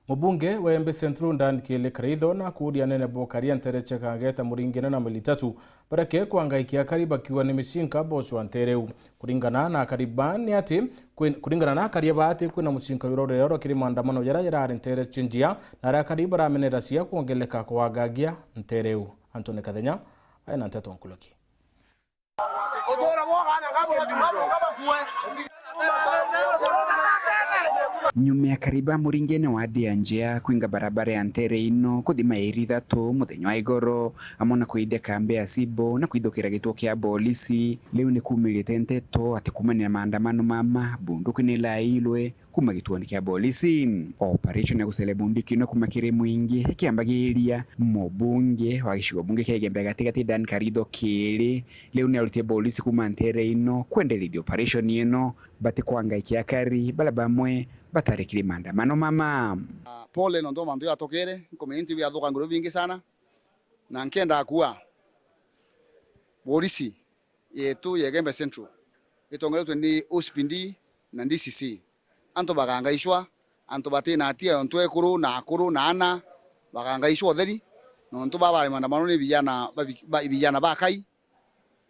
Mubunge wa Embe Central Ndan Kile Karitho na kuudia nene Bokaria Ntereche kangeta muringina na militatu barake kuangaikia kariba kiwa ni mishinka Boshua Ntereu kuringana na karibani ati kuringana na kariba ati kuna mushinka yurorero kiri maandamano yara Ntereche njia na ra kariba ramenera cia kuongeleka kwagagia Ntereu. Antone Kathenya aina nteto nkuloki nyuma ya kariba muringene wa njia kuinga barabara ya Ntere ino kuthima iri thatu muthenya wa igoro amona kuide kambe ya Sibo na kuidokera gituo kia polisi leo ni kumirite nteto ati kumania maandamano mama bunduki ni lailwe kuma gituoni kia polisi. Operation ya gusele bunduki no kumakire mwingi kiambagiria mubunge wa gishigo bunge kia Gembe gatigati Dan Karitho Kili leo ni alutie polisi kuma Ntere ino kwendelea operation ino bati kuangaikia kari bala bamwe batarikiri maandamano mama. Pole ndo mandu ya tokere community ya thoka ngoro vingi sana na nkenda kuwa polisi yetu ya Gembe Central itongeletwe ni OSPD na DCC anto bagangaishwa anto batina atia onto ekuru na akuru na ana bagangaishwa theri no nto baba maandamano ni vijana bakai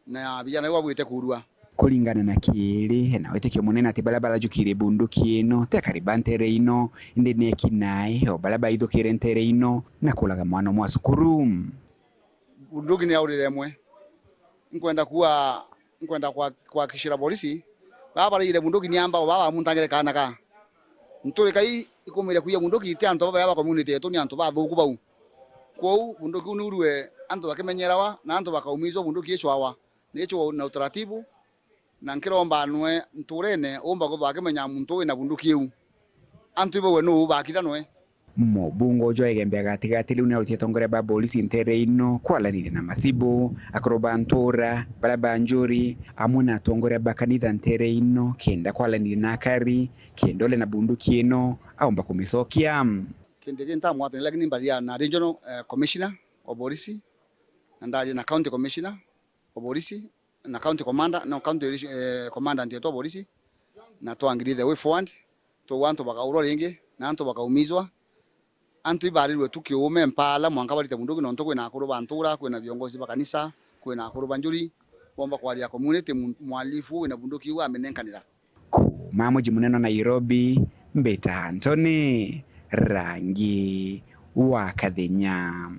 na vijana wabwite kurua kulingana na Kili na wetekio munene ati balabala jukire bunduki ino te kariba Ntere ino inde ne kinai o balaba idokire Ntere ino na kulaga mwana mwa sukuru bunduki ni aurire mwe nkwenda kwa kishira polisi baba ile bunduki ni amba baba muntangire kana ka ntule kai ikomere kuya bunduki ite anto baba community yetu ni anto bathuku bau kwou bunduki unurwe anto bakemenyerawa na anto bakaumizwa bunduki echwawa necho na utaratibu na nkiromba nwe nturene omba gothake menya muntu wina bunduki eu antu ibo no bakira nwe mubungo jo Gembe gatigati leo ni alutie tongore ba polisi Ntere ino kwalanire na masibo akroba ntora balaba njuri amuna tongore ba kanitha Ntere ino kenda kwalanire na kari kendole na bunduki ino aomba kumisokia kende genta mwate lakini mbalia na regional commissioner wa polisi ndali na county commissioner wa polisi na county commander na county commandant yetu polisi na tuangiri the way forward to wanto bakauro ringi na anto bakaumizwa anto ibarirwe tukiume mpala mwanga balite bunduki nonto kwena akuru bantura kwena viongozi bakanisa kwena akuru banjuri bomba kwa ya community mwalifu wena bunduki wa amenenkanira mamuji muneno Nairobi Mbeta Antone Rangi wa Kathenya.